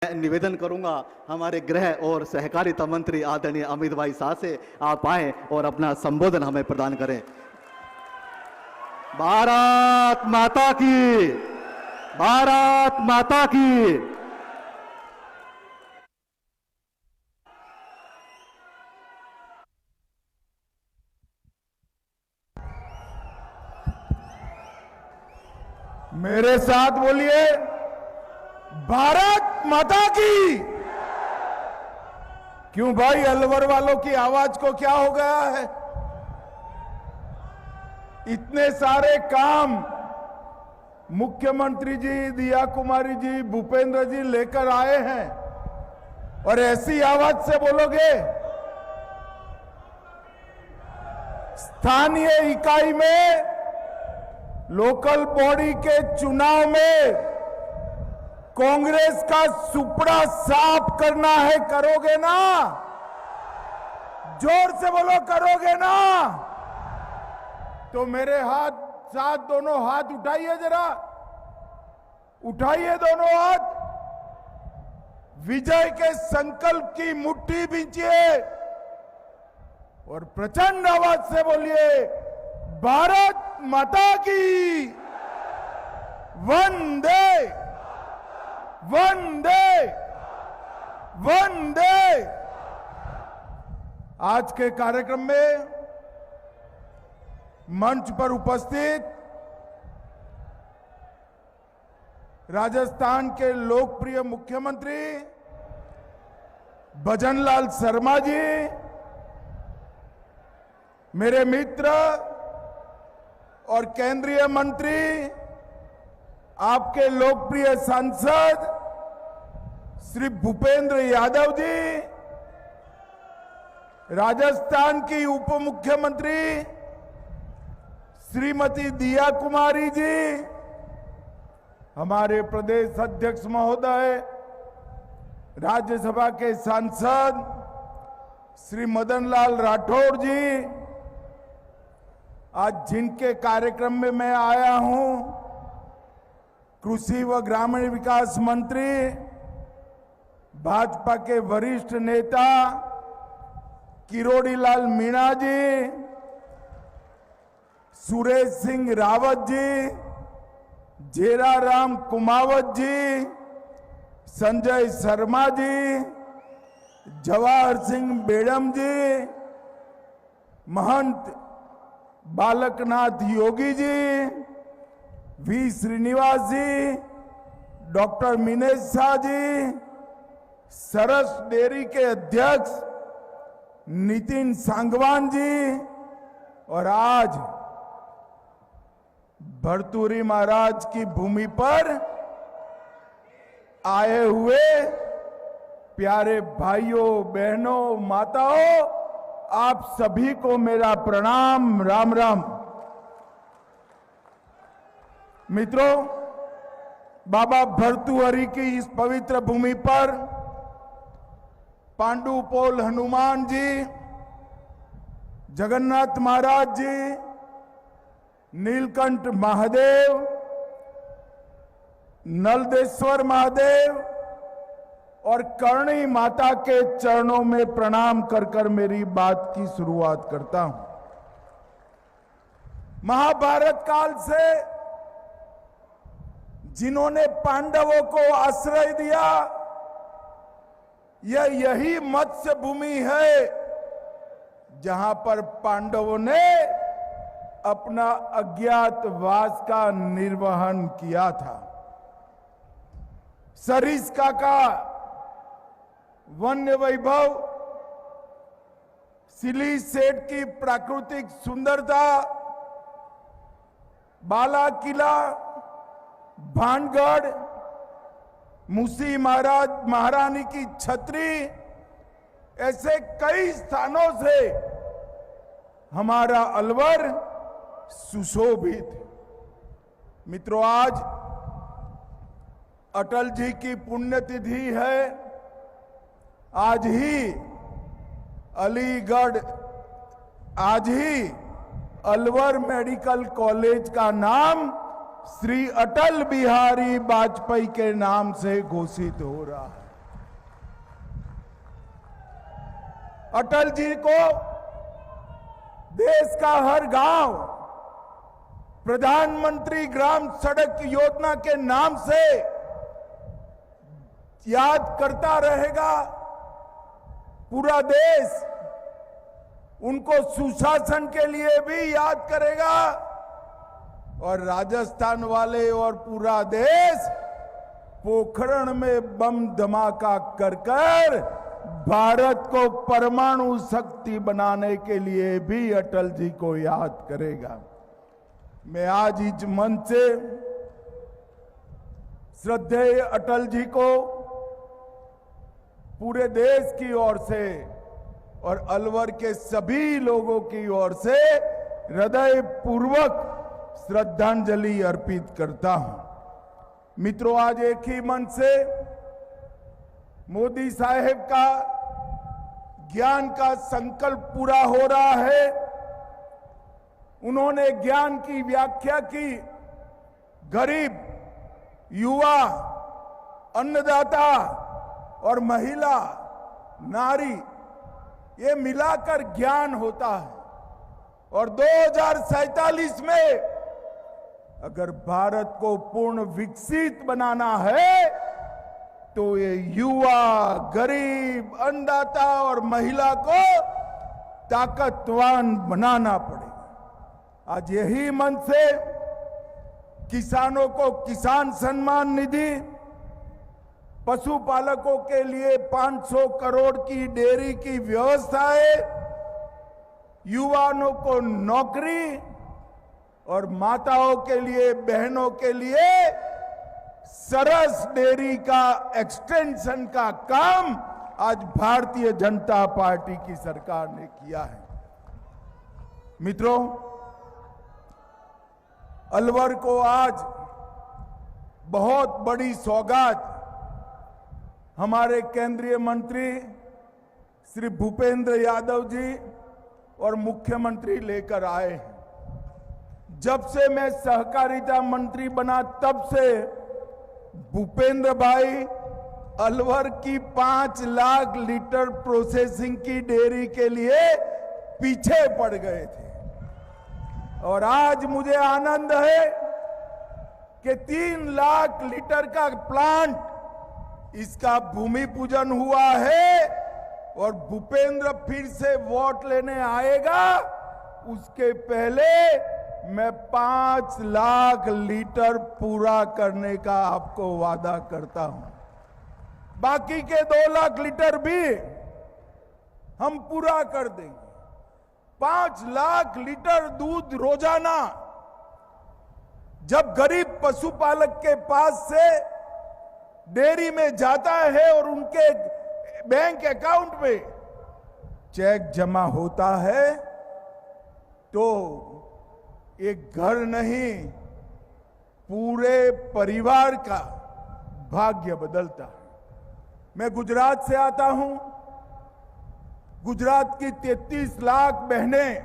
निवेदन करूंगा हमारे गृह और सहकारिता मंत्री आदरणीय अमित भाई शाह से, आप आए और अपना संबोधन हमें प्रदान करें। भारत माता की, भारत माता की। मेरे साथ बोलिए, भारत माता की। क्यों भाई, अलवर वालों की आवाज को क्या हो गया है? इतने सारे काम मुख्यमंत्री जी, दिया कुमारी जी, भूपेंद्र जी लेकर आए हैं और ऐसी आवाज से बोलोगे? स्थानीय इकाई में, लोकल बॉडी के चुनाव में कांग्रेस का सुपड़ा साफ करना है, करोगे ना? जोर से बोलो, करोगे ना? तो मेरे साथ दोनों हाथ उठाइए, जरा उठाइए दोनों हाथ। विजय के संकल्प की मुट्ठी बींचिए और प्रचंड आवाज से बोलिए, भारत माता की। वंदे वंदे वंदे। आज के कार्यक्रम में मंच पर उपस्थित राजस्थान के लोकप्रिय मुख्यमंत्री भजनलाल शर्मा जी, मेरे मित्र और केंद्रीय मंत्री, आपके लोकप्रिय सांसद श्री भूपेंद्र यादव जी, राजस्थान की उप मुख्यमंत्री श्रीमती दिया कुमारी जी, हमारे प्रदेश अध्यक्ष महोदय, राज्यसभा के सांसद श्री मदन लाल राठौड़ जी, आज जिनके कार्यक्रम में मैं आया हूं, कृषि व ग्रामीण विकास मंत्री, भाजपा के वरिष्ठ नेता Kirodi Lal Meena ji, Suresh Singh Rawat ji, Jeraram Kumawat ji, Sanjay Sharma ji, Jawahar Singh Bedam ji, Mahant Balaknath Yogi ji, V Srinivas ji, doctor Minesh Shah ji, Saras dairy के अध्यक्ष नितिन सांगवान जी, और आज भरतूरी महाराज की भूमि पर आए हुए प्यारे भाइयों, बहनों, माताओं, आप सभी को मेरा प्रणाम, राम राम। मित्रों, बाबा भर्तृहरि की इस पवित्र भूमि पर पांडुपोल हनुमान जी, जगन्नाथ महाराज जी, नीलकंठ महादेव, नलदेश्वर महादेव और करणी माता के चरणों में प्रणाम कर कर मेरी बात की शुरुआत करता हूं। महाभारत काल से जिन्होंने पांडवों को आश्रय दिया, यही मत्स्य भूमि है जहां पर पांडवों ने अपना अज्ञातवास का निर्वहन किया था। सरिस्का का वन्य वैभव, सिली सेठ की प्राकृतिक सुंदरता, बाला किला, भानगढ़, मुसी महाराज महारानी की छतरी, ऐसे कई स्थानों से हमारा अलवर सुशोभित। मित्रों, आज अटल जी की पुण्यतिथि है। आज ही अलीगढ़, आज ही अलवर मेडिकल कॉलेज का नाम श्री अटल बिहारी वाजपेयी के नाम से घोषित हो रहा है। अटल जी को देश का हर गांव प्रधानमंत्री ग्राम सड़क योजना के नाम से याद करता रहेगा। पूरा देश उनको सुशासन के लिए भी याद करेगा और राजस्थान वाले और पूरा देश पोखरण में बम धमाका कर भारत को परमाणु शक्ति बनाने के लिए भी अटल जी को याद करेगा। मैं आज इस मंच से श्रद्धेय अटल जी को पूरे देश की ओर से और अलवर के सभी लोगों की ओर से हृदय पूर्वक श्रद्धांजलि अर्पित करता हूं। मित्रों, आज एक ही मंच से मोदी साहेब का ज्ञान का संकल्प पूरा हो रहा है। उन्होंने ज्ञान की व्याख्या की। गरीब, युवा, अन्नदाता और महिला, नारी, ये मिलाकर ज्ञान होता है। और 2047 में अगर भारत को पूर्ण विकसित बनाना है तो ये युवा, गरीब, अन्नदाता और महिला को ताकतवान बनाना पड़ेगा। आज यही मन से किसानों को किसान सम्मान निधि, पशुपालकों के लिए 500 करोड़ की डेयरी की व्यवस्था है, युवाओं को नौकरी और माताओं के लिए, बहनों के लिए सरस डेयरी का एक्सटेंशन का काम आज भारतीय जनता पार्टी की सरकार ने किया है। मित्रों, अलवर को आज बहुत बड़ी सौगात हमारे केंद्रीय मंत्री श्री भूपेंद्र यादव जी और मुख्यमंत्री लेकर आए हैं। जब से मैं सहकारिता मंत्री बना तब से भूपेंद्र भाई अलवर की 5 लाख लीटर प्रोसेसिंग की डेयरी के लिए पीछे पड़ गए थे और आज मुझे आनंद है कि 3 लाख लीटर का प्लांट, इसका भूमि पूजन हुआ है और भूपेंद्र फिर से वोट लेने आएगा उसके पहले मैं 5 लाख लीटर पूरा करने का आपको वादा करता हूं। बाकी के 2 लाख लीटर भी हम पूरा कर देंगे। 5 लाख लीटर दूध रोजाना जब गरीब पशुपालक के पास से डेयरी में जाता है और उनके बैंक अकाउंट में चेक जमा होता है तो एक घर नहीं, पूरे परिवार का भाग्य बदलता है। मैं गुजरात से आता हूं। गुजरात की 33 लाख बहनें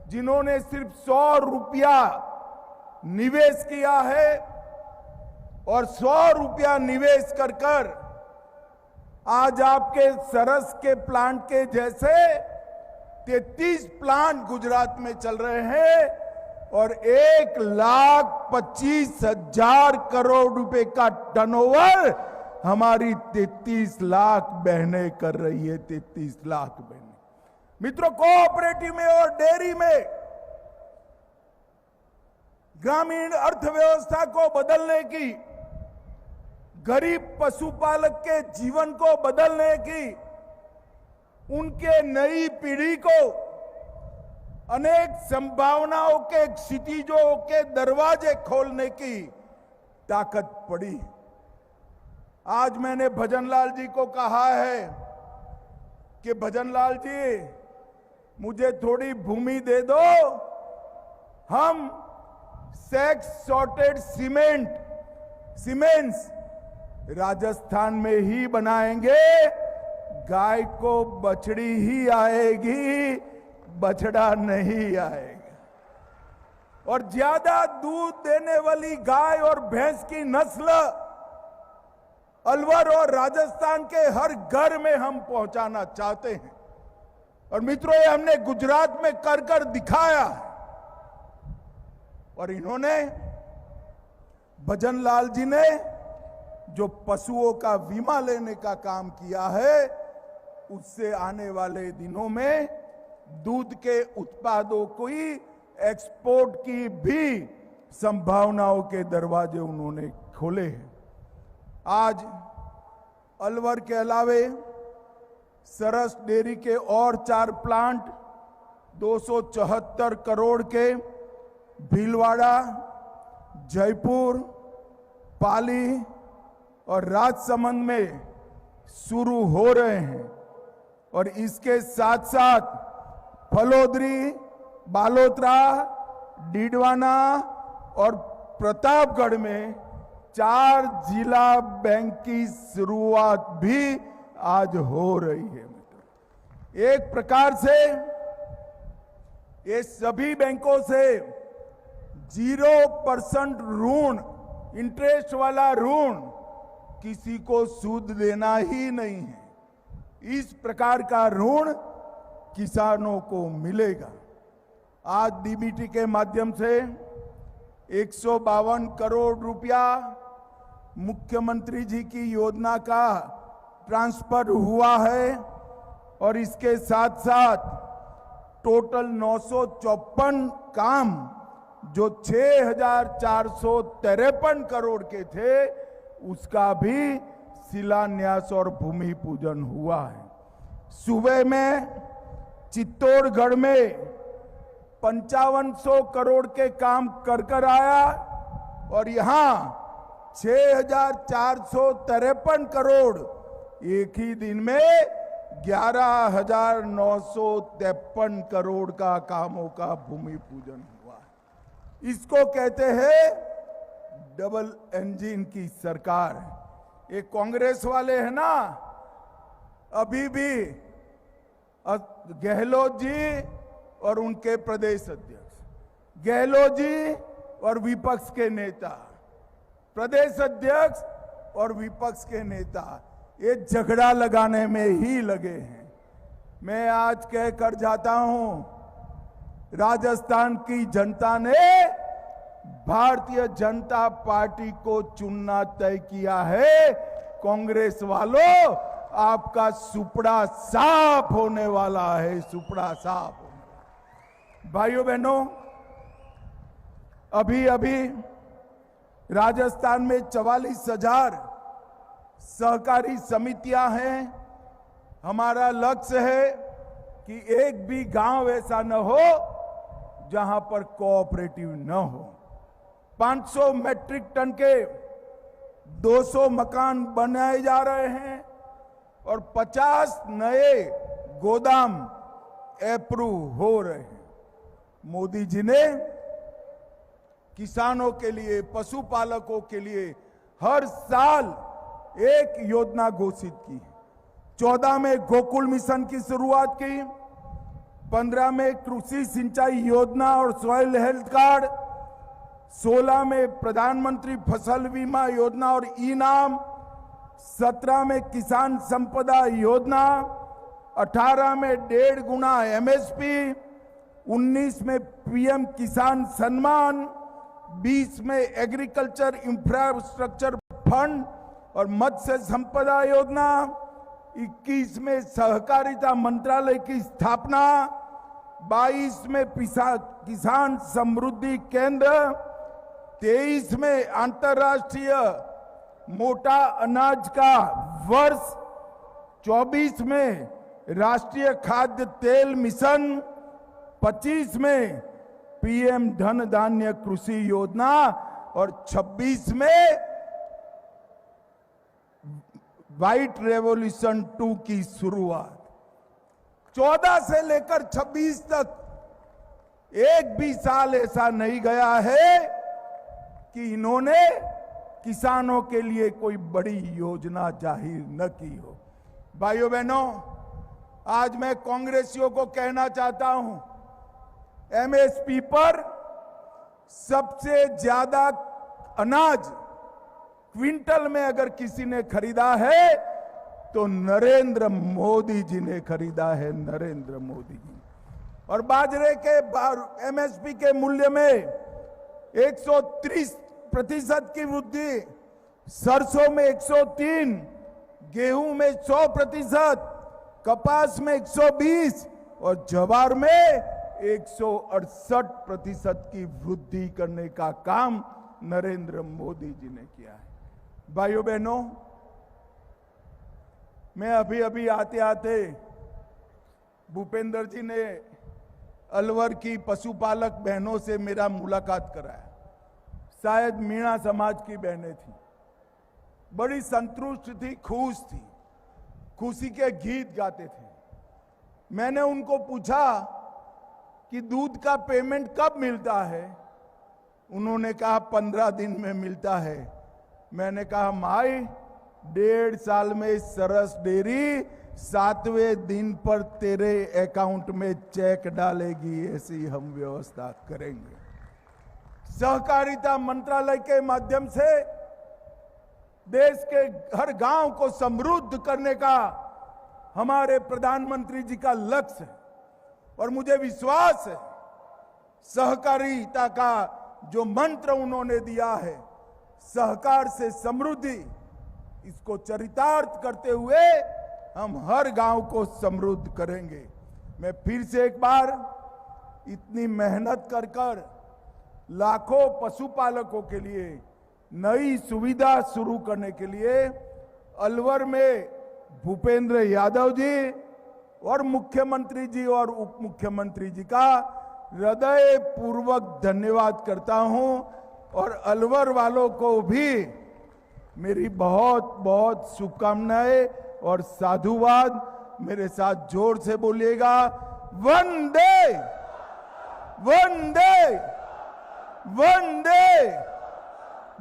जिन्होंने सिर्फ 100 रुपया निवेश किया है और 100 रुपया निवेश कर आज आपके सरस के प्लांट के जैसे 33 प्लांट गुजरात में चल रहे हैं और 1,25,000 करोड़ रुपए का टर्नओवर हमारी 33 लाख बहनें कर रही है। 33 लाख बहनें। मित्रों, कोऑपरेटिव में और डेयरी में ग्रामीण अर्थव्यवस्था को बदलने की, गरीब पशुपालक के जीवन को बदलने की, उनके नई पीढ़ी को अनेक संभावनाओं के क्षितिजों के दरवाजे खोलने की ताकत पड़ी। आज मैंने भजनलाल जी को कहा है कि भजनलाल जी मुझे थोड़ी भूमि दे दो, हम सेक्स सॉर्टेड सीमेंट्स राजस्थान में ही बनाएंगे। गाय को बछड़ी ही आएगी, बछड़ा नहीं आएगा। और ज्यादा दूध देने वाली गाय और भैंस की नस्ल अलवर और राजस्थान के हर घर में हम पहुंचाना चाहते हैं। और मित्रों, ये हमने गुजरात में कर कर दिखाया है। और इन्होंने, भजनलाल जी ने जो पशुओं का बीमा लेने का काम किया है, उससे आने वाले दिनों में दूध के उत्पादों की एक्सपोर्ट की भी संभावनाओं के दरवाजे उन्होंने खोले हैं। आज अलवर के अलावे सरस डेयरी के और 4 प्लांट 274 करोड़ के भीलवाड़ा, जयपुर, पाली और राजसमंद में शुरू हो रहे हैं। और इसके साथ साथ फलोदरी, बालोतरा, डीडवाना और प्रतापगढ़ में 4 जिला बैंक की शुरुआत भी आज हो रही है। एक प्रकार से ये सभी बैंकों से 0% ऋण, इंटरेस्ट वाला ऋण किसी को सूद देना ही नहीं है। इस प्रकार का ऋण किसानों को मिलेगा। आज डीबीटी के माध्यम से 152 करोड़ रुपया मुख्यमंत्री जी की योजना का ट्रांसफर हुआ है और इसके साथ साथ टोटल 954 काम जो 6,453 करोड़ के थे, उसका भी शिलान्यास और भूमि पूजन हुआ है। सुबह में चित्तौड़गढ़ में 5500 करोड़ के काम कर आया और यहां 6,453 करोड़ एक ही दिन में 11,953 करोड़ का कामों का भूमि पूजन हुआ। इसको कहते हैं डबल इंजन की सरकार। ये कांग्रेस वाले हैं ना, अभी भी गहलोत जी और उनके प्रदेश अध्यक्ष, गहलोत जी और विपक्ष के नेता, प्रदेश अध्यक्ष और विपक्ष के नेता, ये झगड़ा लगाने में ही लगे हैं। मैं आज कह कर जाता हूं, राजस्थान की जनता ने भारतीय जनता पार्टी को चुनना तय किया है। कांग्रेस वालों, आपका सुपड़ा साफ होने वाला है, सुपड़ा साफ होने वाला। भाइयों बहनों, अभी अभी राजस्थान में 44,000 सहकारी समितियां हैं। हमारा लक्ष्य है कि एक भी गांव ऐसा न हो जहां पर कोऑपरेटिव न हो। 500 मैट्रिक टन के 200 मकान बनाए जा रहे हैं और 50 नए गोदाम अप्रूव हो रहे हैं। मोदी जी ने किसानों के लिए, पशुपालकों के लिए हर साल एक योजना घोषित की। 14 में गोकुल मिशन की शुरुआत की, 15 में कृषि सिंचाई योजना और सॉइल हेल्थ कार्ड, 16 में प्रधानमंत्री फसल बीमा योजना और ई-नाम, 17 में किसान संपदा योजना, 18 में 1.5 गुना एमएसपी, 19 में पीएम किसान सम्मान, 20 में एग्रीकल्चर इंफ्रास्ट्रक्चर फंड और मत्स्य संपदा योजना, 21 में सहकारिता मंत्रालय की स्थापना, 22 में किसान समृद्धि केंद्र, 23 में अंतर्राष्ट्रीय मोटा अनाज का वर्ष, 24 में राष्ट्रीय खाद्य तेल मिशन, 25 में पीएम धन धान्य कृषि योजना और 26 में व्हाइट रेवोल्यूशन 2 की शुरुआत। 14 से लेकर 26 तक एक भी साल ऐसा नहीं गया है कि इन्होंने किसानों के लिए कोई बड़ी योजना जाहिर न की हो। भाइयों बहनों, आज मैं कांग्रेसियों को कहना चाहता हूं, एमएसपी पर सबसे ज्यादा अनाज क्विंटल में अगर किसी ने खरीदा है तो नरेंद्र मोदी जी ने खरीदा है, नरेंद्र मोदी जी। और बाजरे के एमएसपी के मूल्य में 130% की वृद्धि, सरसों में 103, गेहूं में 100%, कपास में 120 और ज्वार में 168% की वृद्धि करने का काम नरेंद्र मोदी जी ने किया है। भाइयों बहनों, मैं अभी आते आते भूपेंद्र जी ने अलवर की पशुपालक बहनों से मेरा मुलाकात कराया। शायद मीणा समाज की बहनें थी, बड़ी संतुष्ट थी, खुश थी, खुशी के गीत गाते थे। मैंने उनको पूछा कि दूध का पेमेंट कब मिलता है? उन्होंने कहा 15 दिन में मिलता है। मैंने कहा माई, 1.5 साल में सरस डेयरी 7वें दिन पर तेरे अकाउंट में चेक डालेगी, ऐसी हम व्यवस्था करेंगे। सहकारिता मंत्रालय के माध्यम से देश के हर गांव को समृद्ध करने का हमारे प्रधानमंत्री जी का लक्ष्य है और मुझे विश्वास है सहकारिता का जो मंत्र उन्होंने दिया है, सहकार से समृद्धि, इसको चरितार्थ करते हुए हम हर गांव को समृद्ध करेंगे। मैं फिर से एक बार इतनी मेहनत कर लाखों पशुपालकों के लिए नई सुविधा शुरू करने के लिए अलवर में भूपेंद्र यादव जी और मुख्यमंत्री जी और उप मुख्यमंत्री जी का हृदय पूर्वक धन्यवाद करता हूं और अलवर वालों को भी मेरी बहुत बहुत शुभकामनाएं और साधुवाद। मेरे साथ जोर से बोलिएगा, वंदे वंदे वंदे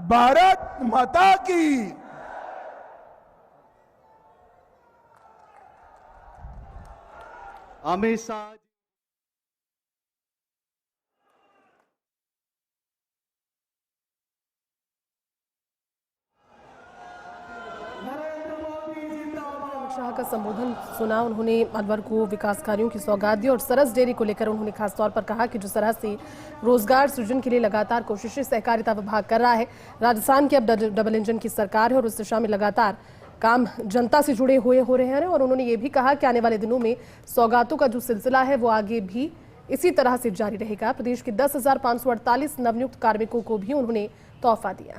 भारत माता की। अमित शाह शाह का संबोधन सुना। उन्होंने अलवर को विकास कार्यों की सौगात दी और सरस डेयरी को लेकर उन्होंने खास तौर पर कहा कि जिस तरह से रोजगार सृजन के लिए लगातार कोशिशें सहकारिता विभाग कर रहा है, राजस्थान की अब डबल इंजन की सरकार है और उस दिशा में लगातार काम जनता से जुड़े हुए हो रहे हैं। और उन्होंने ये भी कहा कि आने वाले दिनों में सौगातों का जो सिलसिला है वो आगे भी इसी तरह से जारी रहेगा। प्रदेश के 10,548 नवनियुक्त कार्मिकों को भी उन्होंने तोहफा दिया।